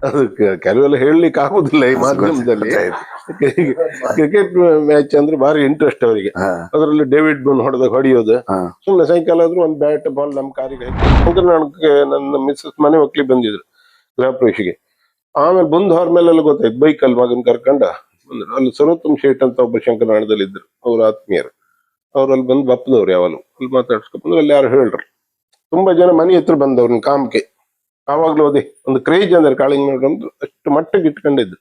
ಅದು ಕೆಲವೆಲ್ಲ ಹೇಳಲಿಕ್ಕೆ ಆಗುದಿಲ್ಲ ಈ ಮಾಧ್ಯಮದಲ್ಲಿ. ಕ್ರಿಕೆಟ್ ಮ್ಯಾಚ್ ಅಂದ್ರೆ ಭಾರಿ ಇಂಟ್ರೆಸ್ಟ್ ಅವರಿಗೆ. ಅದರಲ್ಲಿ ಡೇವಿಡ್ ಬೂನ್ ಹೊಡೆಯೋದು, ಸುಮ್ಮನೆ ಸಾಯಂಕಾಲ ಆದ್ರೂ ಒಂದು ಬ್ಯಾಟ್ ಬಾಲ್ ನಮ್ಮ ಕಾರಿಗೆ ಹಾಕಿ ನನಗೆ ನನ್ನ ಮಿಸ್ಸಸ್ ಮನೆ ಒಕ್ಲಿ ಬಂದಿದ್ರು ಗೃಹ ಪ್ರವೇಶಿಗೆ. ಆಮೇಲೆ ಬಂದು ಅವ್ರ ಮೇಲೆಲ್ಲ ಗೊತ್ತಾಯ್ತು, ಬೈಕಲ್ಲಿ ಮಗನ್ ಕರ್ಕೊಂಡ ಬಂದ್ರು. ಅಲ್ಲಿ ಸರ್ವೋತ್ತಮ್ ಶೇಟ್ ಅಂತ ಒಬ್ಬ ಶಂಕರನಾಳದಲ್ಲಿ ಇದ್ರು, ಅವ್ರ ಆತ್ಮೀಯರು. ಅವ್ರಲ್ಲಿ ಬಂದು ಬಪ್ಪದವ್ರು ಯಾವಾಗಲೂ ಅಲ್ಲಿ ಮಾತಾಡ್ಸ್ಕೊಂಡ್ ಬಂದ್ರು. ಅಲ್ಲಿ ಯಾರು ಹೇಳ್ರು, ತುಂಬಾ ಜನ ಮನೆ ಹತ್ರ ಬಂದವ್ರನ್ನ ಕಾಮ್ಕೆ. ಆವಾಗ್ಲೂ ಅದೇ ಒಂದು ಕ್ರೇಜ್ ಅಂದ್ರೆ ಕಾಳಿಂಗನವ್ರು ಅಂದ್ರೆ ಅಷ್ಟು ಮಟ್ಟಿಗೆ ಇಟ್ಕೊಂಡಿದ್ದು.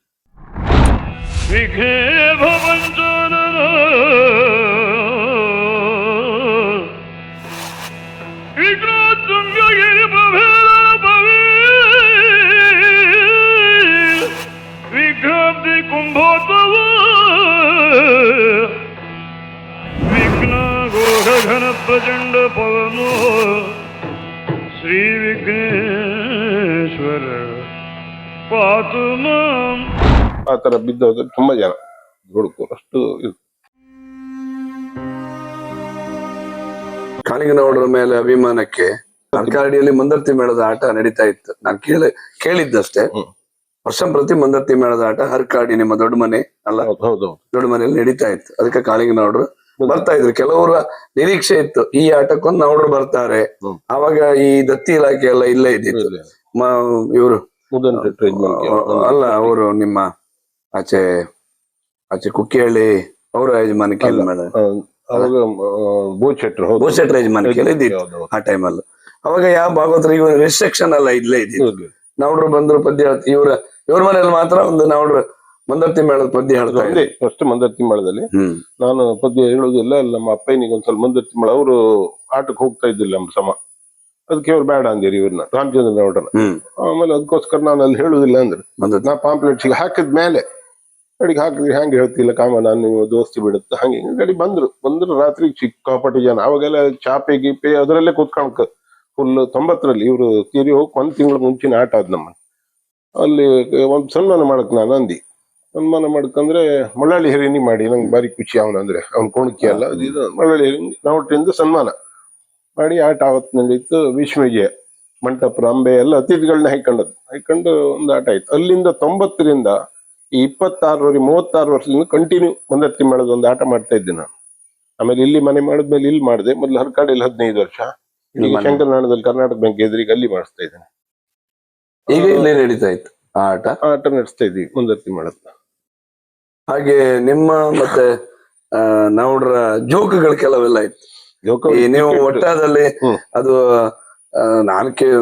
ಘನ ಪ್ರಚಂಡ ಪವನೋ ಶ್ರೀ ವಿಘ್ನೇಶ್ವರ ಪಾತು ಮಾಂ. ಆ ತರ ಬಿದ್ದೋದ್ರೆ ತುಂಬಾ ಜನ ಹುಡುಕರು ಅಷ್ಟು. ಕಾಳಿಂಗನಗೌಡರ ಮೇಲೆ ಅಭಿಮಾನಕ್ಕೆ ಅರ್ಕಾಡಿಯಲ್ಲಿ ಮಂದರ್ತಿ ಮೇಳದ ಆಟ ನಡೀತಾ ಇತ್ತು. ನಾನು ಕೇಳಿದ್ದಷ್ಟೇ. ವರ್ಷಂಪ್ರತಿ ಮಂದರ್ತಿ ಮೇಳದ ಆಟ ಹರ್ಕಾಡಿ ನಿಮ್ಮ ದೊಡ್ಡ ಮನೆ ಅಲ್ಲ, ದೊಡ್ಡ ಮನೆಯಲ್ಲಿ ನಡೀತಾ ಇತ್ತು. ಅದಕ್ಕೆ ಕಾಳಿಂಗನಗೌಡರು ಬರ್ತಾ ಇದ್ರು. ಕೆಲವರ ನಿರೀಕ್ಷೆ ಇತ್ತು ಈ ಆಟಕ್ಕೊಂದು ನೌಡ್ರು ಬರ್ತಾರೆ. ಅವಾಗ ಈ ದತ್ತಿ ಇಲಾಖೆ ಎಲ್ಲ ಇಲ್ಲೇ ಇದ್ದಿತ್ತು. ಇವರು ಅಲ್ಲ, ಅವರು ನಿಮ್ಮ ಆಚೆ ಕುಕ್ಕಿಹಳ್ಳಿ ಅವರ ಯಜಮಾನಿಕೆಯಲ್ಲಿ ಬೋಶೆಟ್ರ ಯಜಮಾನಿಕೆಯಲ್ಲಿ ಇದ್ದಿತ್ತು ಆ ಟೈಮಲ್ಲಿ. ಅವಾಗ ಯಾವ ಭಾಗವತರಿಗೆ ರೆಸ್ಟ್ರಿಕ್ಷನ್ ಅಲ್ಲ ಇಲ್ಲೇ ಇದ್ದಿತ್ತು. ನೌಡ್ರು ಬಂದ್ರು ಪದ್ಯ ಇವ್ರ ಮನೇಲಿ ಮಾತ್ರ ಒಂದು ನೌಡ್ರು ಮಂದರ್ತಿ ಮೇಳದ ಪದ್ಯ ಹೇಳ್ತಾ ಇದ್ದೆ. ಫಸ್ಟ್ ಮಂದರ್ತಿ ಮೇಳದಲ್ಲಿ ನಾನು ಪದ್ಯ ಹೇಳುದಿಲ್ಲ. ನಮ್ಮ ಅಪ್ಪನಿಗೆ ಒಂದ್ಸಲ ಮಂದರ್ತಿ ಮೇಳ, ಅವರು ಆಟಕ್ಕೆ ಹೋಗ್ತಾ ಇದ್ದಿಲ್ಲ ನಮ್ಮ ಸಮ. ಅದಕ್ಕೆ ಅವ್ರು ಬೇಡ ಅಂದಿರಿ ಇವ್ರನ್ನ, ರಾಮಚಂದ್ರ ಗೌಡ್ರನ್ನ. ಆಮೇಲೆ ಅದಕ್ಕೋಸ್ಕರ ನಾನು ಅಲ್ಲಿ ಹೇಳುದಿಲ್ಲ ಅಂದ್ರೆ ನಾ ಪಾಂಪ್ಲೆಟ್ಸಿಗೆ ಹಾಕಿದ ಮೇಲೆ ಅಡಿಗೆ ಹಾಕಿದ್ರಿ ಹ್ಯಾಂಗೆ ಹೇಳ್ತಿಲ್ಲ ಕಾಮ, ನಾನು ನೀವು ದೋಸ್ತಿ ಬಿಡುತ್ತೆ ಹಂಗೆ ಗಡಿ ಬಂದ್ರು ರಾತ್ರಿ ಸಿಕ್ಕಾಪಟ್ಟಿ ಜನ. ಅವಾಗೆಲ್ಲ ಚಾಪೆ ಗೀಪೆ ಅದರಲ್ಲೇ ಕೂತ್ಕೊಂಡ್ ಫುಲ್ 90ರಲ್ಲಿ ಇವ್ರು ತೀರಿ ಹೋಗಿ 1 ತಿಂಗಳ ಮುಂಚಿನ ಆಟ ಆದ್ ನಮ್ಮ ಅಲ್ಲಿ. ಒಂದ್ ಸನ್ಮಾನ ಮಾಡಕ್ ನಾನು ಅಂದಿ, ಸನ್ಮಾನ ಮಾಡಕಂದ್ರೆ ಮಳ್ಳಾಳಿ ಹಿರಿನಿ ಮಾಡಿ ನಂಗೆ ಬಾರಿ ಖುಷಿ. ಅವನಂದ್ರೆ ಅವ್ನ ಕೋಣಿಕೆ ಅಲ್ಲ ಇದು ಮಳ್ಳಾಳಿ ಹಿರಿನಿ ನಾವಟ್ಟಿಂದ ಸನ್ಮಾನ ಮಾಡಿ ಆಟ ಆವತ್ತು ನಡೀತು. ವಿಶ್ವವಿಜಯ ಮಂಟಪುರ ಅಂಬೆ ಎಲ್ಲ ಅತಿಥಿಗಳನ್ನ ಹಾಕೊಂಡು ಒಂದು ಆಟ ಆಯ್ತು. ಅಲ್ಲಿಂದ 90ರಿಂದ ಈ 36 ವರ್ಷದಿಂದ ಕಂಟಿನ್ಯೂ ಮಂದರ್ತಿ ಮೇಳದ ಒಂದು ಆಟ ಮಾಡ್ತಾ ಇದ್ದೆ ನಾನು. ಆಮೇಲೆ ಇಲ್ಲಿ ಮನೆ ಮಾಡಿದ್ಮೇಲೆ ಇಲ್ಲಿ ಮಾಡಿದೆ. ಮೊದ್ಲು ಹರ್ಕಾಡಿಯಲ್ಲಿ 15 ವರ್ಷ, ಈಗ ಶಂಕರನಾಳದಲ್ಲಿ ಕರ್ನಾಟಕ ಬ್ಯಾಂಕ್ ಎದುರಿಗೆ ಅಲ್ಲಿ ಮಾಡಿಸ್ತಾ ಇದ್ದೇನೆ. ಈಗ ಇಲ್ಲಿ ನಡೀತಾ ಇತ್ತು ಆಟ ನಡೆಸ್ತಾ ಇದ್ದೀವಿ ಮಂದರ್ತಿ ಮೇಳದ. ಹಾಗೆ ನಿಮ್ಮ ಮತ್ತೆ ನೌಡ್ರ ಜೋಕುಗಳು ಕೆಲವೆಲ್ಲ ಇತ್ತು. ನೀವು ಒಟ್ಟಾದಲ್ಲಿ ಅದು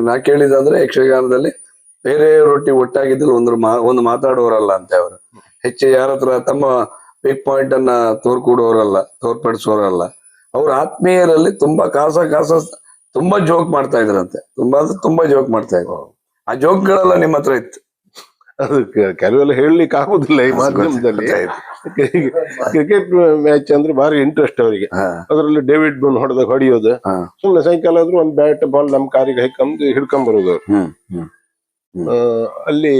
ನಾ ಕೇಳಿದಂದ್ರೆ ಯಕ್ಷಗಾನದಲ್ಲಿ ಬೇರೆಯವರೊಟ್ಟಿಗೆ ಒಟ್ಟಾಗಿದ್ದಲ್ಲಿ ಒಂದು ಮಾತಾಡೋರಲ್ಲ ಅಂತ. ಅವರು ಹೆಚ್ಚು ಯಾರ ಹತ್ರ ತಮ್ಮ ವೀಕ್ ಪಾಯಿಂಟ್ ಅನ್ನ ತೋರ್ಪಡಿಸೋರಲ್ಲ. ಅವ್ರ ಆತ್ಮೀಯರಲ್ಲಿ ತುಂಬಾ ಕಾಸ ತುಂಬಾ ಜೋಕ್ ಮಾಡ್ತಾ ಇದ್ರಂತೆ. ತುಂಬಾ ಜೋಕ್ ಮಾಡ್ತಾ ಇದ್ರು. ಆ ಜೋಕ್ಗಳೆಲ್ಲ ನಿಮ್ಮ ಹತ್ರ ಇತ್ತು. ಅದು ಕೆಲವೆಲ್ಲ ಹೇಳಲಿಕ್ಕೆ ಆಗುದಿಲ್ಲ ಈ ಮಾಧ್ಯಮದಲ್ಲಿ. ಕ್ರಿಕೆಟ್ ಮ್ಯಾಚ್ ಅಂದ್ರೆ ಭಾರಿ ಇಂಟ್ರೆಸ್ಟ್ ಅವರಿಗೆ. ಅದರಲ್ಲಿ ಡೇವಿಡ್ ಬೂನ್ ಹೊಡೆಯೋದು, ಸುಮ್ಮನೆ ಸಾಯಂಕಾಲ ಆದ್ರೂ ಒಂದು ಬ್ಯಾಟ್ ಬಾಲ್ ನಮ್ಮ ಕಾರಿಗೆ ಹಿಡ್ಕೊಂಡ್ ಬರೋದು ಅವ್ರು. ಅಲ್ಲಿ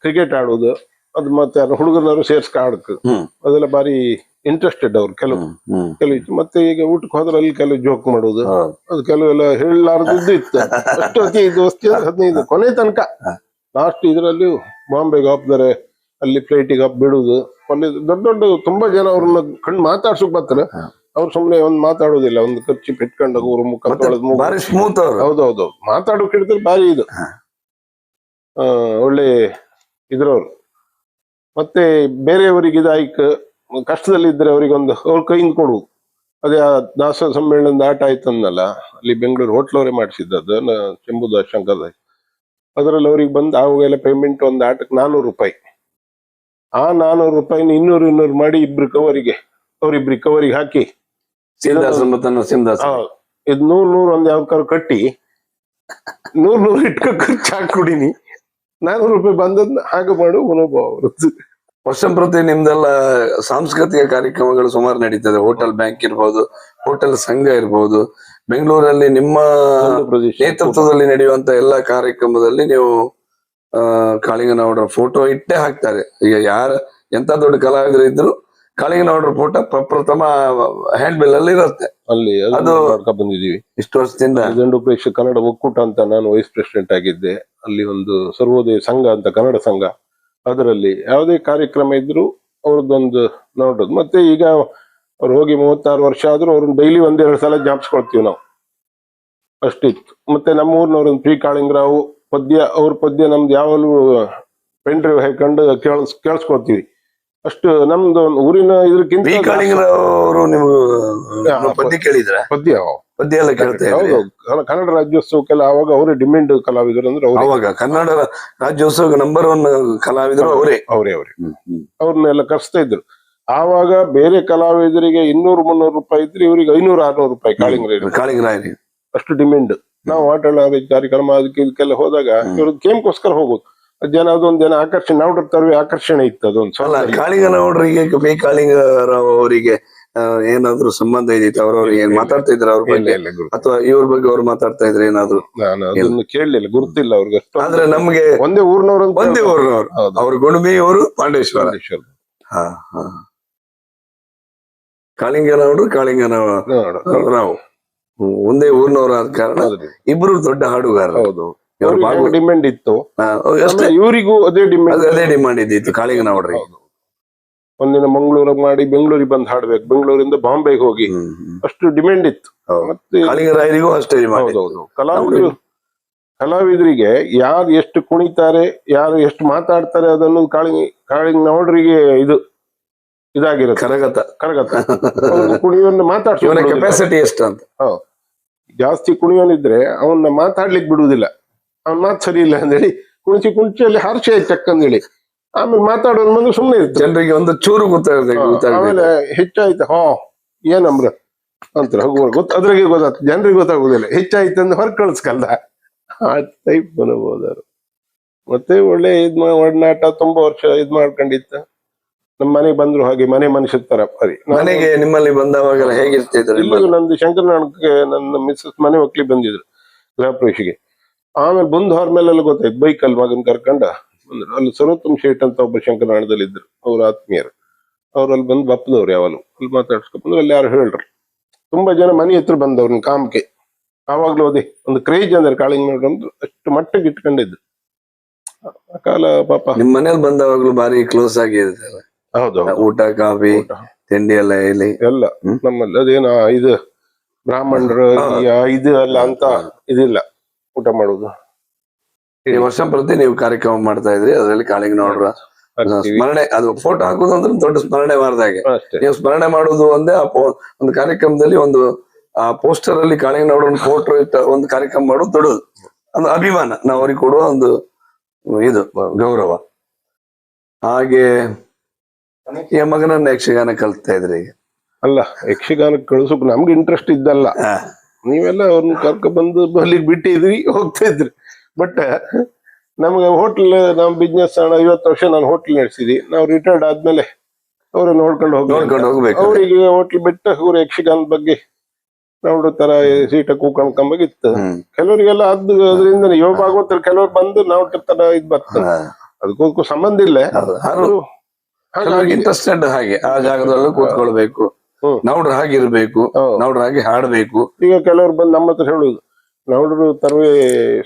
ಕ್ರಿಕೆಟ್ ಆಡೋದು, ಅದು ಮತ್ತೆ ಹುಡುಗರವರು ಸೇರ್ಸ್ಕ ಆಡಕ್ ಅದೆಲ್ಲ ಬಾರಿ ಇಂಟ್ರೆಸ್ಟೆಡ್ ಅವ್ರು. ಕೆಲವು ಮತ್ತೆ ಈಗ ಊಟಕ್ಕೆ ಹೋದ್ರೆ ಅಲ್ಲಿ ಕೆಲವು ಜೋಕ್ ಮಾಡೋದು, ಅದು ಕೆಲವೆಲ್ಲ ಹೇಳಲಾರದ್ದು ಇತ್ತು. ಅಷ್ಟು ಅತಿ ದೋಸ್ತಿ 15 ಕೊನೆ ತನಕ. ಲಾಸ್ಟ್ ಇದರಲ್ಲಿ ಬಾಂಬೆಗೆ ಹಾಕ್ತಾರೆ, ಅಲ್ಲಿ ಫ್ಲೈಟಿಗೆ ಹಾಕಿ ಬಿಡುದು. ದೊಡ್ಡ ತುಂಬಾ ಜನ ಅವ್ರನ್ನ ಕಂಡು ಮಾತಾಡ್ಸಕ್ ಬರ್ತಾರೆ. ಅವ್ರು ಸುಮ್ನೆ ಒಂದ್ ಮಾತಾಡೋದಿಲ್ಲ, ಒಂದು ಖರ್ಚು ಇಟ್ಕೊಂಡಾಗ ಅವ್ರ ಮುಖ ತೊಳೆದು ಹೌದೌದು ಮಾತಾಡೋಕ್ ಹಿಡಿದ್ರೆ ಬಾರಿ ಇದು ಒಳ್ಳೆ ಇದ್ರವ್ರು. ಮತ್ತೆ ಬೇರೆಯವರಿಗೆ ಇದಾಯ್ಕ ಕಷ್ಟದಲ್ಲಿ ಇದ್ರೆ ಅವ್ರಿಗೊಂದು ಅವ್ರ ಕೈಯಿಂದ ಕೊಡುವುದು. ಅದೇ ಆ ದಾಸ ಸಮ್ಮೇಳನದ ಆಟ ಆಯ್ತಂದಲ್ಲ, ಅಲ್ಲಿ ಬೆಂಗಳೂರು ಹೋಟ್ಲವರೇ ಮಾಡಿಸಿದ್ದು ಶಂಭುದಾಸ್ ಶಂಕರದಾಸ್. ಅದರಲ್ಲಿ ಅವ್ರಿಗೆ ಬಂದು ಅವಾಗೆಲ್ಲ ಪೇಮೆಂಟ್ ಒಂದು ಆಟಕ್ಕೆ 400 ರೂಪಾಯಿ. ಆ 400 ರೂಪಾಯಿನ 200 ಮಾಡಿ ಅವ್ರಿಬ್ರಿಗೆ ಕವರಿಗೆ ಹಾಕಿ ಇದು 100 ಒಂದ್ ಯಾವ್ದಾರು ಕಟ್ಟಿ 100 ಇಟ್ಕೊ ಖರ್ಚು ಹಾಕ್ಬಿಡಿನಿ. 400 ರೂಪಾಯಿ ಬಂದದ್ನ ಹಾಗೆ ಮಾಡು ಮನೋಭಾವ ಅವ್ರದ್ದು. ವರ್ಷಂಪ್ರತಿ ನಿಮ್ದೆಲ್ಲ ಸಾಂಸ್ಕೃತಿಕ ಕಾರ್ಯಕ್ರಮಗಳು ಸುಮಾರು ನಡೀತದೆ. ಹೋಟೆಲ್ ಬ್ಯಾಂಕ್ ಇರ್ಬೋದು, ಹೋಟೆಲ್ ಸಂಘ ಇರ್ಬೋದು. ಬೆಂಗಳೂರಲ್ಲಿ ನಿಮ್ಮ ನೇತೃತ್ವದಲ್ಲಿ ನಡೆಯುವಂತ ಎಲ್ಲಾ ಕಾರ್ಯಕ್ರಮದಲ್ಲಿ ನೀವು ಕಾಳಿಂಗನಗೌಡರ ಫೋಟೋ ಇಟ್ಟೇ ಹಾಕ್ತಾರೆ. ಈಗ ಎಂತ ದೊಡ್ಡ ಕಲಾವಿದರು ಇದ್ರು ಕಾಳಿಂಗನಗೌಡರ ಫೋಟೋ ಪ್ರಪ್ರಥಮ ಹ್ಯಾಂಡ್ ಬಿಲ್ ಅಲ್ಲಿ ಇರುತ್ತೆ. ಅಲ್ಲಿ ಅದು ಮಾಡ್ಕೊಂಡ್ ಬಂದಿದೀವಿ ಇಷ್ಟು ವರ್ಷದಿಂದ. ದಂಡು ಪ್ರೇಕ್ಷ ಕನ್ನಡ ಒಕ್ಕೂಟ ಅಂತ ನಾನು ವೈಸ್ ಪ್ರೆಸಿಡೆಂಟ್ ಆಗಿದ್ದೆ. ಅಲ್ಲಿ ಒಂದು ಸರ್ವೋದಯ ಸಂಘ ಅಂತ ಕನ್ನಡ ಸಂಘ, ಅದರಲ್ಲಿ ಯಾವುದೇ ಕಾರ್ಯಕ್ರಮ ಇದ್ರು ಅವ್ರದ್ದೊಂದು ನೋಡೋದು. ಮತ್ತೆ ಈಗ ಅವ್ರು ಹೋಗಿ 36 ವರ್ಷ ಆದ್ರೂ ಅವ್ರನ್ನ ಡೈಲಿ 1-2 ಸಲ ಜ್ಞಾಪಿಸ್ಕೊಳ್ತೀವಿ ನಾವು, ಅಷ್ಟಿತ್ತು. ಮತ್ತೆ ನಮ್ಮ ಊರ್ನವ್ರೊಂದು ಪಿ ಕಾಳಿಂಗರಾವ್ ಪದ್ಯ, ಅವ್ರ ಪದ್ಯ ನಮ್ದು ಯಾವಾಗಲೂ ಪೆನ್ ಡ್ರೈವ್ ಹಾಕೊಂಡು ಕೇಳಿಸ್ಕೊಳ್ತೀವಿ. ಅಷ್ಟು ನಮ್ದು ಊರಿನ ಇದಕ್ಕಿಂತ ಕಾಳಿಂಗರಾವ್ ನೀವು ಪದ್ಯ ಕೇಳಿದ್ರ? ಪದ್ಯ ಎಲ್ಲ ಕೇಳ್ತಾ ಹೌದು. ಕನ್ನಡ ರಾಜ್ಯೋತ್ಸವಕ್ಕೆಲ್ಲ ಅವಾಗ ಅವರೇ ಡಿಮ್ಯಾಂಡ್ ಕಲಾವಿದರು ಅಂದ್ರೆ ಅವಾಗ ಕನ್ನಡ ರಾಜ್ಯೋತ್ಸವ ನಂಬರ್ 1 ಕಲಾವಿದರು ಅವರೇ. ಅವ್ರನ್ನೆಲ್ಲ ಕರೆಸ್ತಾ ಇದ್ರು. ಆವಾಗ ಬೇರೆ ಕಲಾವಿದರಿಗೆ 200-300 ರೂಪಾಯಿ ಇದ್ರೆ ಇವರಿಗೆ 500-600 ರೂಪಾಯಿ ಕಾಳಿಂಗರಾಯರಿಗೆ ಅಷ್ಟು ಡಿಮ್ಯಾಂಡ್. ನಾವು ಆಟ ಕಾರ್ಯಕ್ರಮ ಅದಕ್ಕೆ ಇದಕ್ಕೆಲ್ಲ ಹೋದಾಗ ಇವ್ರದ್ದು ಕೇಮ್ಗೋಸ್ಕರ ಹೋಗುದು. ಜನ ಅದೊಂದ್ ಜನ ಆಕರ್ಷಣೆ, ನಾವುಡ್ರ ತರುವೆ ಆಕರ್ಷಣೆ ಇತ್ತು ಅದೊಂದು. ಕಾಳಿಂಗನಗೌಡರಿಗೆ ಬಿ ಕಾಳಿಂಗರಾವ್ ಅವರಿಗೆ ಏನಾದ್ರು ಸಂಬಂಧ ಇದ್ದಿತ್ತು? ಅವ್ರವ್ರಿಗೆ ಏನ್ ಮಾತಾಡ್ತಾ ಇದ್ರ ಅವ್ರ ಬಗ್ಗೆ, ಅಥವಾ ಇವ್ರ ಬಗ್ಗೆ ಅವ್ರು ಮಾತಾಡ್ತಾ ಇದ್ರೆ ಏನಾದ್ರು? ನಾನು ಅದನ್ನು ಕೇಳಲಿಲ್ಲ, ಗುರುತಿಲ್ಲ ಅವ್ರಿಗೆ. ಆದ್ರೆ ನಮ್ಗೆ ಒಂದೇ ಊರ್ನವ್ರು, ಅವ್ರ ಗುಣಮಿಯವರು ಪಾಂಡೇಶ್ವರ. ಕಾಳಿಂಗನಗೌಡರು ಒಂದೇ ಊರ್ನವ್ರ ಆದ ಕಾರಣ ಇಬ್ರು ದೊಡ್ಡ ಹಾಡುಗಾರರು. ಡಿಮ್ಯಾಂಡ್ ಇತ್ತು, ಇವರಿಗೂ ಅದೇ ಡಿಮ್ಯಾಂಡ್ ಇದ್ದಿತ್ತು ಕಾಳಿಂಗನಗೌಡರಿಗೆ. ಒಂದಿನ ಮಂಗಳೂರಿಗೆ ಮಾಡಿ ಬೆಂಗಳೂರಿಗೆ ಬಂದು ಹಾಡ್ಬೇಕು, ಬೆಂಗಳೂರಿಂದ ಬಾಂಬೆಗೆ ಹೋಗಿ, ಅಷ್ಟು ಡಿಮ್ಯಾಂಡ್ ಇತ್ತು. ಮತ್ತೆ ಕಾಳಿಂಗರಾಯರಿಗೂ ಅಷ್ಟೇ. ಕಲಾವಿದರಿಗೆ ಯಾರು ಎಷ್ಟು ಕುಣಿತಾರೆ, ಯಾರು ಎಷ್ಟು ಮಾತಾಡ್ತಾರೆ ಅದನ್ನು ಕಾಳಿಂಗನಗೌಡರಿಗೆ ಇದಾಗಿರುತ್ತೆ. ಕರಗತ ಕುಣಿಯೋನ್ನ ಮಾತಾಡ್ಸೋ ಕೆಪಾಸಿಟಿ ಎಷ್ಟು ಅಂತ. ಜಾಸ್ತಿ ಕುಣಿಯೋನಿದ್ರೆ ಅವನ್ನ ಮಾತಾಡ್ಲಿಕ್ಕೆ ಬಿಡುವುದಿಲ್ಲ. ಅವ್ನ ಮಾತು ಸರಿ ಇಲ್ಲ ಅಂದೇಳಿ ಕುಣಿಚಲ್ಲಿ ಹರ್ಷ ಚಕ್ಕಂದೇಳಿ ಆಮೇಲೆ ಮಾತಾಡೋನ್ ಬಂದು ಸುಮ್ಮನೆ ಇರುತ್ತೆ. ಜನರಿಗೆ ಒಂದು ಚೂರು ಗೊತ್ತಾಗುತ್ತೆ. ಆಮೇಲೆ ಹೆಚ್ಚಾಯ್ತು ಏನಮ್ರ ಅಂತ ಅದ್ರಾಗೆ ಗೊತ್ತಾಗ್ತದೆ, ಜನರಿಗೆ ಗೊತ್ತಾಗುದಿಲ್ಲ. ಹೆಚ್ಚಾಯ್ತು ಅಂದ್ರೆ ಹೊರ ಕಳ್ಸ್ಕಲ್ದ ಆ ಟೈಪ್ ಬನಬೋದರು. ಮತ್ತೆ ಒಳ್ಳೆ ಒಡನಾಟ ತುಂಬಾ ವರ್ಷ ಮಾಡ್ಕೊಂಡಿತ್ತ. ನಮ್ಮ ಮನೆಗೆ ಬಂದ್ರು ಹಾಗೆ ಮನೆ ಮನುಷ್ಯ ತರ ಬರೀ. ಮನೆಗೆ ನಿಮ್ಮಲ್ಲಿ ಬಂದವಾಗೆಲ್ಲ ಹೇಗಿರ್ತಿದ್ರು? ಇಲ್ಲಿ ನಂದು ಶಂಕರನಾಳಕ್ಕೆ ನನ್ನ ಮಿಸ್ಸಸ್ ಮನೆ ಒಕ್ಲಿ ಬಂದಿದ್ರು ಗೃಹ ಪ್ರವೇಶಿಗೆ. ಆಮೇಲೆ ಬಂದು ಹೊರ ಮೇಲೆಲ್ಲ ಗೊತ್ತಾಯ್ತು, ಬೈಕಲ್ಲಿ ಮಗನ್ ಕರ್ಕೊಂಡ ಬಂದ್ರು. ಅಲ್ಲಿ ಸರ್ವೋತ್ತಮ್ ಶೇಟ್ ಅಂತ ಒಬ್ಬ ಶಂಕರನಾಳದಲ್ಲಿ ಇದ್ರು, ಅವ್ರ ಆತ್ಮೀಯರು. ಅವ್ರಲ್ಲಿ ಬಂದು ಬಪ್ಪದವ್ರು ಯಾವಲು ಅಲ್ಲಿ ಮಾತಾಡ್ಸ್ಕೊಂಡ್ ಬಂದ್ರು. ಅಲ್ಲಿ ಯಾರು ಹೇಳ್ರು, ತುಂಬಾ ಜನ ಮನೆ ಹತ್ರ ಬಂದವ್ರನ್ನ ಕಾಮಕ್ಕೆ. ಆವಾಗ್ಲೂ ಅದೇ ಒಂದು ಕ್ರೇಜ್ ಅಂದ್ರೆ ಕಾಳಿಂಗನಗೌಡರು ಅಷ್ಟು ಮಟ್ಟಿಗೆ ಇಟ್ಕೊಂಡಿದ್ದು ಆ ಕಾಲ. ಪಾಪ ನಿಮ್ ಮನೇಲಿ ಬಂದವಾಗ್ಲೂ ಬಾರಿ ಕ್ಲೋಸ್ ಆಗಿರುತ್ತೆ. ಹೌದು, ಊಟ ಕಾಫಿ ತಿಂಡಿ ಎಲ್ಲ ಇಲ್ಲಿ ಎಲ್ಲ ನಮ್ಮಲ್ಲಿ ಅದೇನ ಇದು ಬ್ರಾಹ್ಮಣರು ಇದು ಅಲ್ಲ ಅಂತ ಇದಿಲ್ಲ ಊಟ ಮಾಡುದು. ಈ ವರ್ಷ ಪ್ರತಿ ನೀವು ಕಾರ್ಯಕ್ರಮ ಮಾಡ್ತಾ ಇದ್ರಿ, ಅದರಲ್ಲಿ ಕಾಳಿಂಗನಗೌಡರ ಸ್ಮರಣೆ, ಅದು ಫೋಟೋ ಹಾಕುದು ಅಂದ್ರೆ ದೊಡ್ಡ ಸ್ಮರಣೆ ಮಾಡಿದಾಗೆ. ನೀವು ಸ್ಮರಣೆ ಮಾಡುದು ಒಂದೇ ಒಂದು ಕಾರ್ಯಕ್ರಮದಲ್ಲಿ ಒಂದು ಆ ಪೋಸ್ಟರ್ ಅಲ್ಲಿ ಕಾಳಿಂಗನಗೌಡರ ಫೋಟೋ ಇಟ್ಟ ಒಂದು ಕಾರ್ಯಕ್ರಮ ಮಾಡೋದು ದೊಡ್ಡದು, ಒಂದು ಅಭಿಮಾನ, ನಾವು ಅವ್ರಿಗೆ ಕೊಡುವ ಒಂದು ಇದು ಗೌರವ. ಹಾಗೆ ಈ ಮಗನನ್ನ ಯಕ್ಷಗಾನ ಕಲ್ತಾ ಇದ್ರಿ ಈಗ? ಅಲ್ಲ, ಯಕ್ಷಗಾನಕ್ಕೆ ಕಳ್ಸೋಕ್ ನಮ್ಗೆ ಇಂಟ್ರೆಸ್ಟ್ ಇದ್ದಲ್ಲ. ನೀವೆಲ್ಲ ಅವ್ರನ್ನ ಕರ್ಕ ಬಂದು ಅಲ್ಲಿಗೆ ಬಿಟ್ಟಿದ್ರಿ, ಹೋಗ್ತಾ ಇದ್ರಿ. ಬಟ್ ನಮ್ಗೆ ಹೋಟ್ಲ್, ನಮ್ ಬಿಸ್ನೆಸ್ 50 ವರ್ಷ ನಾನು ಹೋಟ್ಲ್ ನಡೆಸಿದ್ವಿ. ನಾವು ರಿಟೈರ್ಡ್ ಆದ್ಮೇಲೆ ಅವ್ರ ನೋಡ್ಕೊಂಡು ಹೋಗ್ಬೇಕು. ಅವರಿಗೆ ಹೋಟ್ಲ್ ಬಿಟ್ಟು ಅವ್ರ ಯಕ್ಷಗಾನದ ಬಗ್ಗೆ ನೋಡೋ ತರ ಸೀಟ ಕೂಕಂಬಾಗಿತ್ತು. ಕೆಲವರಿಗೆಲ್ಲ ಅದರಿಂದ ಯೋಗ ಆಗೋತ್ರ ಕೆಲವ್ರು ಬಂದು ನಾವು ತರ ಇದ್ ಬರ್ತದೆ, ಅದಕ್ಕೂ ಸಂಬಂಧ ಇಲ್ಲ. ಇಂಟ್ರೆಸ್ಟೆಡ್ ಹಾಗೆ ಆ ಜಾಗದಲ್ಲೂ ಕೂತ್ಕೊಳ್ಬೇಕು, ನೌಡ್ರ ಹಾಗಿರ್ಬೇಕು, ನೌಡ್ರ ಹಾಗೆ ಹಾಡ್ಬೇಕು. ಈಗ ಕೆಲವ್ರು ಬಂದು ನಮ್ಮ ಹತ್ರ ಹೇಳುದು, ನೌಡ್ರು ತರುವೆ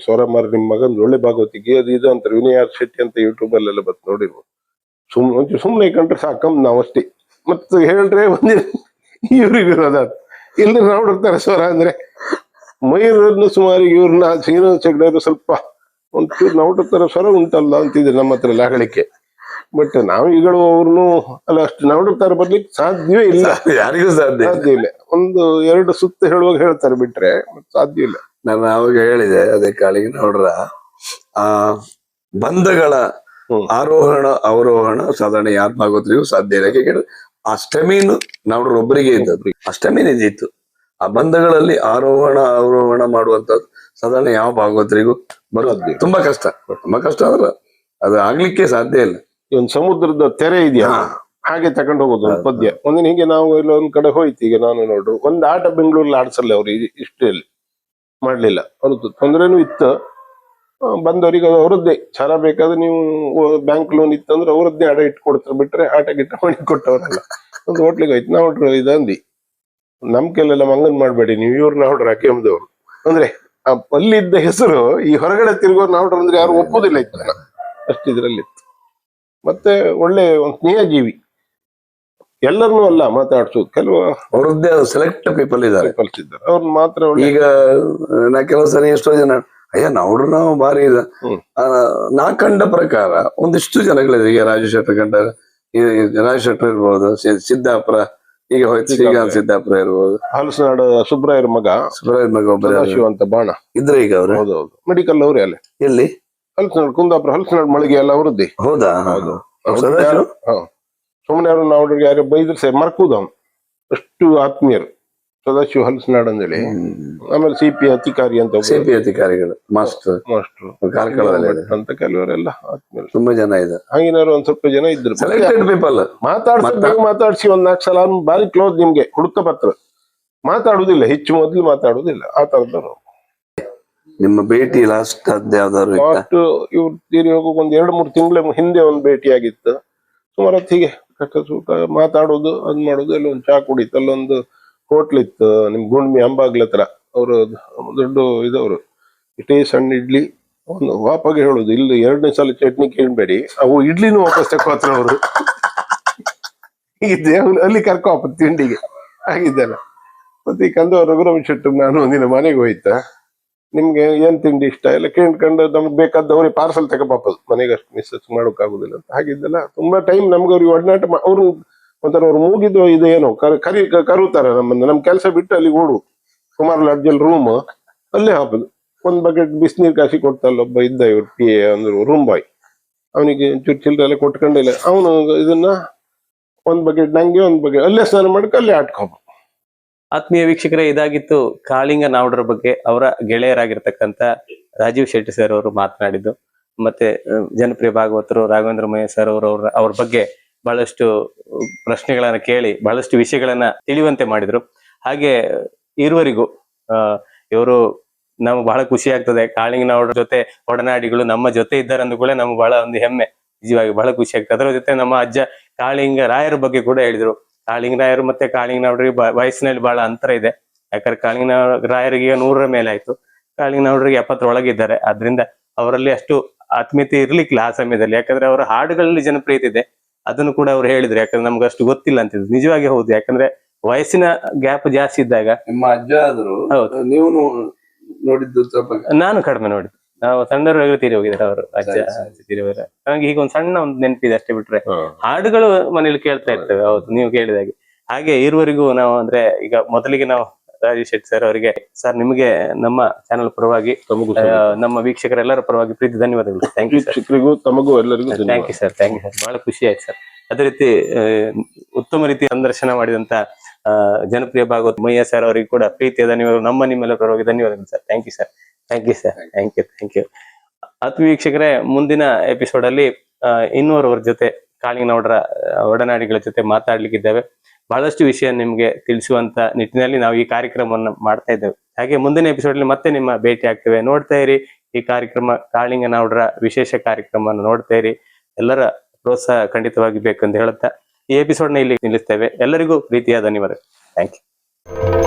ಸ್ವರ ಮಾರ ನಿಮ್ ಮಗನ್ ಒಳ್ಳೆ ಭಾಗವತಿಗೆ ಅದು ಇದು ಅಂತಾರೆ. ವಿನಯ್ ಆರ್ ಶೆಟ್ಟಿ ಅಂತ ಯೂಟ್ಯೂಬ್ ಅಲ್ಲೆಲ್ಲ ಬತ್ ನೋಡಿರ್ಬೋದು. ಸುಮ್ನೆ ಕಂಡ್ರೆ ಸಾಕಂದ್ ನಾವ್ ಅಷ್ಟೇ. ಮತ್ತೆ ಹೇಳ್ರೆ ಒಂದಿನ ಇವ್ರಿಗೆ ಇರೋದ ಇಲ್ಲ ನೋಡಿರ್ತಾರೆ ಸ್ವರ ಅಂದ್ರೆ ಮೈರನ್ನು ಸುಮಾರಿಗೆ ಇವ್ರನ್ನ ಶ್ರೀನಿವಾಸ ಹೆಗ್ಡೆಯವರು ಸ್ವಲ್ಪ ಒಂಚೂರು ನೌಡ್ರ ತರ ಸ್ವರ ಉಂಟಲ್ಲ ಅಂತಿದ್ರೆ ನಮ್ಮ ಹತ್ರ ಎಲ್ಲ ಹೇಳಿಕೆ. ಬಟ್ ನಾವು ಈಗಳು ಅವ್ರನ್ನು ಅಲ್ಲ ಅಷ್ಟು ನೌಡ್ರ ತರ ಬರ್ಲಿಕ್ಕೆ ಸಾಧ್ಯವೇ ಇಲ್ಲ, ಯಾರಿಗೂ ಸಾಧ್ಯ ಇಲ್ಲ. 1-2 ಸುತ್ತ ಹೇಳುವಾಗ ಹೇಳ್ತಾರೆ, ಬಿಟ್ರೆ ಸಾಧ್ಯ ಇಲ್ಲ. ನಾನು ಅವಾಗ ಹೇಳಿದೆ, ಅದೇ ಕಾಳಿಂಗನಗೌಡರ ಆ ಬಂಧಗಳ ಆರೋಹಣ ಅವರೋಹಣ ಸಾಧಾರಣ ಯಾರ ಭಾಗವತರಿಗೂ ಸಾಧ್ಯ ಇಲ್ಲ. ಯಾಕೆಂದ್ರೆ ಆ ಸ್ಟೆಮಿನ್ ನೌಡ್ರ ಒಬ್ಬರಿಗೆ ಇದ್ದದ್ದು, ಆ ಸ್ಟೆಮಿನ್ ಇದ್ದಿತ್ತು. ಆ ಬಂಧಗಳಲ್ಲಿ ಆರೋಹಣ ಅವರೋಹಣ ಮಾಡುವಂತದ್ದು ಸಾಧಾರಣ ಯಾವ ಭಾಗವತರಿಗೂ ಬರೋದು ತುಂಬಾ ಕಷ್ಟ. ಅಂದ್ರೆ ಅದು ಆಗ್ಲಿಕ್ಕೆ ಸಾಧ್ಯ ಇಲ್ಲ. ಒಂದು ಸಮುದ್ರದ ತೆರೆ ಇದೆಯಾ ಹಾಗೆ ತಗೊಂಡು ಹೋಗೋದು ಒಂದು ಪದ್ಯ. ಒಂದಿನ ಹೀಗೆ ನಾವು ಎಲ್ಲ ಒಂದ್ ಕಡೆ ಹೋಯ್ತು. ಈಗ ನಾನು ನೋಡ್ರು ಒಂದ್ ಆಟ ಬೆಂಗಳೂರಲ್ಲಿ ಆಡ್ಸಲ್ಲ ಅವ್ರು, ಇಷ್ಟಲ್ಲಿ ಮಾಡ್ಲಿಲ್ಲ. ಅವ್ರದ್ದು ತೊಂದ್ರೆನೂ ಇತ್ತು. ಬಂದವರಿಗೆ ಅವರದ್ದೇ ಛಲ ಬೇಕಾದ್ರೆ ನೀವು ಬ್ಯಾಂಕ್ ಲೋನ್ ಇತ್ತಂದ್ರೆ ಅವರದ್ದೇ ಆಟ ಇಟ್ಕೊಡ್ತಾರೆ, ಬಿಟ್ರೆ ಆಟ ಗಿಟ್ಟ ಮಾಡಿ ಕೊಟ್ಟವರಲ್ಲ. ಒಂದು ಹೋಟ್ಲಿಗೆ ಹೋಯ್ತು ನಾವ್ಡ್ರು ಇದಂದಿ ನಮ್ ಕೆಲವೆಲ್ಲ ಮಂಗನ್ ಮಾಡ್ಬೇಡಿ ನೀವು ಇವ್ರು ನಾವ್ಡ್ರು ಹಾಕಿದವ್ರು ಅಂದ್ರೆ ಅಲ್ಲಿದ್ದ ಹೆಸರು ಈ ಹೊರಗಡೆ ತಿರುಗೋ ನಾವ್ಡ್ರು ಅಂದ್ರೆ ಯಾರು ಒಪ್ಪುದಿಲ್ಲ ಇತ್ತು ಅಷ್ಟಿದ್ರಲ್ಲಿತ್ತು. ಮತ್ತೆ ಒಳ್ಳೆ ಒಂದು ಸ್ನೇಹಜೀವಿ, ಎಲ್ಲರನ್ನೂ ಅಲ್ಲ ಮಾತಾಡ್ಸೋದು, ಕೆಲವು ಅವ್ರದ್ದೇ ಸೆಲೆಕ್ಟ್ ಪೀಪಲ್ ಇದ್ದಾರೆ ಕಲ್ಸಿದ್ದಾರೆ ಅವ್ರನ್ನ ಮಾತ್ರ ಒಳ್ಳೆ. ಈಗ ನಾ ಕೆಲವು ಸರಿ ಎಷ್ಟೋ ಜನ ನೋಡ್ರು ನಾವು ಭಾರಿ ನಾ ಕಂಡ ಪ್ರಕಾರ ಒಂದಿಷ್ಟು ಜನಗಳಿದೆ. ಈಗ ರಾಜು ಶೆಟ್ಟರ್ ಕಂಡ, ರಾಜು ಶೆಟ್ಟರ್ ಇರ್ಬೋದು, ಸಿದ್ದಾಪುರ ಈಗ ಹೋಯ್ತು ಶ್ರೀಕಾಂತ್ ಸಿದ್ದಾಪುರ ಇರ್ಬೋದು, ಹಲಸನಾಡು ಸುಬ್ರಾಯರ್ ಮಗ ಒಬ್ಬರ ಶಿವ ಅಂತ ಬಾಣ ಇದ್ರೆ ಈಗ ಅವ್ರು. ಹೌದೌದು, ಮೆಡಿಕಲ್ ಅವ್ರೆ ಅಲ್ಲೇ ಎಲ್ಲಿ ಹಲಸನಾಡು ಕುಂದಾಪುರ ಹಲಸನಾಡು ಮಳಿಗೆ ಎಲ್ಲ ಅವರದ್ದೇ. ಹೌದಾ? ಹೌದು. ಸುಮ್ಮನೆ ಯಾರು ನಾವು ಯಾರು ಬೈದ್ರೆ ಸೇ ಮರ್ಕುದು ಅವ್ನು, ಅಷ್ಟು ಆತ್ಮೀಯರು ಸದಾಶಿವ ಹಲಸನಾಡು ಅಂದೇಳಿ. ಆಮೇಲೆ ಸಿಪಿ ಅಧಿಕಾರಿ ಅಂತ ಸಿಪಿ ಅಧಿಕಾರಿಗಳು ಮಾಸ್ಟರ್ ಕಾರ್ಕಳದಲ್ಲಿ ಅಂತ ಕೆಲವರೆಲ್ಲ ಆತ್ಮೀಯರು ತುಂಬಾ ಜನ ಇದೆ. ಹಂಗಿನವ್ರು ಒಂದ್ ಸ್ವಲ್ಪ ಜನ ಇದ್ರು. ಸೆಲೆಕ್ಟೆಡ್ ಪೀಪಲ್ ಮಾತಾಡ್ಸಿ ಒಂದ್ 4 ಸಲ ಬಾರಿ ಕ್ಲೋಸ್, ನಿಮ್ಗೆ ಹುಡುಕ ಪತ್ರ ಮಾತಾಡುದಿಲ್ಲ, ಹೆಚ್ಚು ಮೊದ್ಲು ಮಾತಾಡುದಿಲ್ಲ ಆ ತರದವ್ರು. ನಿಮ್ಮ ಭೇಟಿ ಲಾಸ್ಟ್ ಅದ್ ಯಾವ್ದಾದ್ರು ಲಾಸ್ಟ್ ಇವ್ರು ತೀರಿ ಹೋಗೋಕೆ ಒಂದ್ 2-3 ತಿಂಗಳ ಹಿಂದೆ ಒಂದು ಭೇಟಿ ಆಗಿತ್ತು. ಸುಮಾರು ಹೀಗೆ ಕಷ್ಟ ಸುಖ ಮಾತಾಡೋದು, ಅದ್ ಮಾಡೋದು. ಎಲ್ಲ ಒಂದು ಚಾ ಕುಡಿತು, ಅಲ್ಲೊಂದು ಹೋಟ್ಲ್ ಇತ್ತು ನಿಮ್ ಗುಂಡ್ಮಿ ಅಂಬಾಗ್ಲ ಹತ್ರ. ಅವರು ದೊಡ್ಡ ಇದವರು, ಇಷ್ಟೇ ಸಣ್ಣ ಇಡ್ಲಿ ಒಂದು ವಾಪಾಗೆ ಹೇಳುದು, ಇಲ್ಲಿ 2ನೇ ಸಲ ಚಟ್ನಿ ಕೇಳ್ಬೇಡಿ, ಅವು ಇಡ್ಲಿನೂ ವಾಪಸ್ ತಕೋತ್ರ ಅವರು. ಹೀಗಿದ್ದೆ ಅಲ್ಲಿ ಕರ್ಕೊ ತಿಂಡಿಗೆ ಆಗಿದ್ದಲ್ಲ. ಮತ್ತೆ ಈ ಕಂದವ ರಘುರಾಮ್ ಶೆಟ್ಟರ್ ನಾನು ಒಂದಿನ ಮನೆಗೆ ಹೋಯ್ತಾ, ನಿಮ್ಗೆ ಏನ್ ತಿಂಡಿ ಇಷ್ಟ ಎಲ್ಲ ಕೇಳ್ಕೊಂಡು ನಮ್ಗೆ ಬೇಕಾದ ಅವ್ರಿಗೆ ಪಾರ್ಸಲ್ ತಗೋಪಾಪದು, ಮನೆಗೆ ಅಷ್ಟು ಮಿಸ್ಸಸ್ ಮಾಡೋಕ್ಕಾಗುದಿಲ್ಲ ಅಂತ. ಹಾಗಿದ್ದಲ್ಲ ತುಂಬಾ ಟೈಮ್ ನಮ್ಗೆ ಅವ್ರಿಗೆ ಒಡನಾಟ. ಅವ್ರು ಒಂಥರ ಅವ್ರು ಮೂಗಿದ್ದು ಇದೇನೋ ಕರುತಾರ ನಮ್ಮನ್ನ, ನಮ್ ಕೆಲಸ ಬಿಟ್ಟು ಅಲ್ಲಿ ಓಡು ಸುಮಾರು ಲಾಡ್ಜಲ್ಲಿ ರೂಮ್ ಅಲ್ಲೇ ಹಾಕೋದು. ಒಂದ್ ಬಕೆಟ್ ಬಿಸಿನೀರು ಕಾಸಿ ಕೊಡ್ತಲ್ಲ ಒಬ್ಬ ಇದ್ದ, ಇವ್ರು ಪಿ ಎ ಅಂದ್ರು ರೂಮ್ ಬಾಯ್, ಅವನಿಗೆ ಚಿಲ್ಡ್ರೆ ಎಲ್ಲ ಕೊಟ್ಕೊಂಡಿಲ್ಲ. ಅವನು ಇದನ್ನ ಒಂದ್ ಬಕೆಟ್ ನಂಗೆ ಒಂದ್ ಬಕೆಟ್ ಅಲ್ಲೇ ಸ್ನಾನ ಮಾಡ್ಕೊ ಅಲ್ಲೇ ಆಟ್ಕೊಂಬ. ಆತ್ಮೀಯ ವೀಕ್ಷಕರೇ, ಇದಾಗಿತ್ತು ಕಾಳಿಂಗ ನಾವ್ಡ್ರ ಬಗ್ಗೆ ಅವರ ಗೆಳೆಯರಾಗಿರ್ತಕ್ಕಂಥ ರಾಜೀವ್ ಶೆಟ್ಟಿ ಸರ್ ಅವರು ಮಾತನಾಡಿದ್ದು. ಮತ್ತೆ ಜನಪ್ರಿಯ ಭಾಗವತರು ರಾಘವೇಂದ್ರ ಮಯ್ಯ ಸರ್ ಅವ್ರ ಬಗ್ಗೆ ಬಹಳಷ್ಟು ಪ್ರಶ್ನೆಗಳನ್ನ ಕೇಳಿ ಬಹಳಷ್ಟು ವಿಷಯಗಳನ್ನ ತಿಳಿಯುವಂತೆ ಮಾಡಿದ್ರು. ಹಾಗೆ ಇರುವರಿಗೂ ಇವರು ನಮ್ಗೆ ಬಹಳ ಖುಷಿ ಆಗ್ತದೆ. ಕಾಳಿಂಗ ನಾವ್ಡ್ರ ಜೊತೆ ಒಡನಾಡಿಗಳು ನಮ್ಮ ಜೊತೆ ಇದ್ದಾರೆ ಅಂದ ಕೂಡ ನಮ್ಗೆ ಬಹಳ ಒಂದು ಹೆಮ್ಮೆ, ನಿಜವಾಗಿ ಬಹಳ ಖುಷಿ ಆಗ್ತದೆ. ಅದರ ಜೊತೆ ನಮ್ಮ ಅಜ್ಜ ಕಾಳಿಂಗ ರಾಯರ ಬಗ್ಗೆ ಕೂಡ ಹೇಳಿದ್ರು. ಕಾಳಿಂಗ ರಾಯರು ಮತ್ತೆ ಕಾಳಿಂಗ ನಾವ್ಡ್ರಿಗೆ ವಯಸ್ಸಿನಲ್ಲಿ ಬಹಳ ಅಂತರ ಇದೆ. ಯಾಕಂದ್ರೆ ಕಾಳಿಂಗ ರಾಯರಿಗೆ 100ರ ಮೇಲೆ ಆಯ್ತು, ಕಾಳಿಂಗ ನಾವ್ಡ್ರಿಗೆ 70 ಒಳಗಿದ್ದಾರೆ. ಆದ್ರಿಂದ ಅವರಲ್ಲಿ ಅಷ್ಟು ಆತ್ಮೀಯತೆ ಇರ್ಲಿಕ್ಕಿಲ್ಲ ಆ ಸಮಯದಲ್ಲಿ. ಯಾಕಂದ್ರೆ ಅವರ ಹಾಡುಗಳಲ್ಲಿ ಜನಪ್ರಿಯತೆ ಇದೆ, ಅದನ್ನು ಕೂಡ ಅವ್ರು ಹೇಳಿದ್ರು. ಯಾಕಂದ್ರೆ ನಮ್ಗೆ ಅಷ್ಟು ಗೊತ್ತಿಲ್ಲ ಅಂತಿದ್ರು. ನಿಜವಾಗಿ ಹೌದು, ಯಾಕಂದ್ರೆ ವಯಸ್ಸಿನ ಗ್ಯಾಪ್ ಜಾಸ್ತಿ ಇದ್ದಾಗ. ನಿಮ್ಮ ಅಜ್ಜ ಆದ್ರು ಹೌದು, ನೀವು ನೋಡಿದ್ದು ಸ್ವಲ್ಪ? ನಾನು ಕಡಿಮೆ ನೋಡಿದ್ದು. ನಾವು ಸಣ್ಣವರಾಗ ತೀರಿ ಹೋಗಿದ್ದಾರೆ ಅವರು, ಅಜ್ಜ ತೀರಿ ಹೋಗಿದ್ದಾರೆ. ನನಗೆ ಈಗ ಒಂದು ಸಣ್ಣ ಒಂದು ನೆನಪಿದೆ ಅಷ್ಟೇ, ಬಿಟ್ರೆ ಹಾಡುಗಳು ಮನೇಲಿ ಕೇಳ್ತಾ ಇರ್ತೇವೆ. ಹೌದು, ನೀವು ಕೇಳಿದಾಗೆ. ಹಾಗೆ ಇರುವರೆಗೂ ನಾವು ಅಂದ್ರೆ ಈಗ ಮೊದಲಿಗೆ ನಾವು ರಾಜೀವ್ ಶೆಟ್ಟಿ ಸರ್ ಅವರಿಗೆ, ಸರ್ ನಿಮಗೆ ನಮ್ಮ ಚಾನೆಲ್ ಪರವಾಗಿ, ನಮ್ಮ ವೀಕ್ಷಕರೆಲ್ಲರ ಪರವಾಗಿ ಪ್ರೀತಿ ಧನ್ಯವಾದಗಳು. ಥ್ಯಾಂಕ್ ಯು ವೀಕ್ಷಕರಿಗೂ ತಮಗೂ ಎಲ್ಲರಿಗೂ thank you sir. Thank you sir, ಬಹಳ ಖುಷಿ ಆಯ್ತು ಸರ್. ಅದೇ ರೀತಿ ಉತ್ತಮ ರೀತಿಯ ಸಂದರ್ಶನ ಮಾಡಿದಂತ ಜನಪ್ರಿಯ ಭಾಗವತ್ ಮಯ್ಯ ಸರ್ ಅವರಿಗೆ ಕೂಡ ಪ್ರೀತಿಯ ಧನ್ಯವಾದಗಳು. ನಮ್ಮ ನಿಮ್ಮೆಲ್ಲರ ಪರವಾಗಿ ಧನ್ಯವಾದಗಳು sir. Thank you sir. Thank you sir. Thank you. ಆತ್ಮೀಯ ವೀಕ್ಷಕರೇ, ಮುಂದಿನ ಎಪಿಸೋಡ್ ಅಲ್ಲಿ ಇನ್ನೋರ್ವರ ಜೊತೆ ಕಾಳಿಂಗ ನಾವ್ಡ್ರ ಒಡನಾಡಿಗಳ ಜೊತೆ ಮಾತಾಡ್ಲಿಕ್ಕಿದ್ದೇವೆ. ಬಹಳಷ್ಟು ವಿಷಯ ನಿಮ್ಗೆ ತಿಳಿಸುವಂತ ನಿಟ್ಟಿನಲ್ಲಿ ನಾವು ಈ ಕಾರ್ಯಕ್ರಮವನ್ನು ಮಾಡ್ತಾ ಇದ್ದೇವೆ. ಹಾಗೆ ಮುಂದಿನ ಎಪಿಸೋಡ್ ಅಲ್ಲಿ ಮತ್ತೆ ನಿಮ್ಮ ಭೇಟಿ ಆಗ್ತೇವೆ. ನೋಡ್ತಾ ಇರಿ ಈ ಕಾರ್ಯಕ್ರಮ, ಕಾಳಿಂಗ ನಾವ್ಡ್ರ ವಿಶೇಷ ಕಾರ್ಯಕ್ರಮವನ್ನು ನೋಡ್ತಾ ಇರಿ. ಎಲ್ಲರ ಪ್ರೋತ್ಸಾಹ ಖಂಡಿತವಾಗಿ ಬೇಕಂತ ಹೇಳುತ್ತಾ ಈ ಎಪಿಸೋಡ್ ನ ಇಲ್ಲಿ ನಿಲ್ಲಿಸ್ತೇವೆ. ಎಲ್ಲರಿಗೂ ಪ್ರೀತಿಯ ಧನ್ಯವಾದ. Thank you.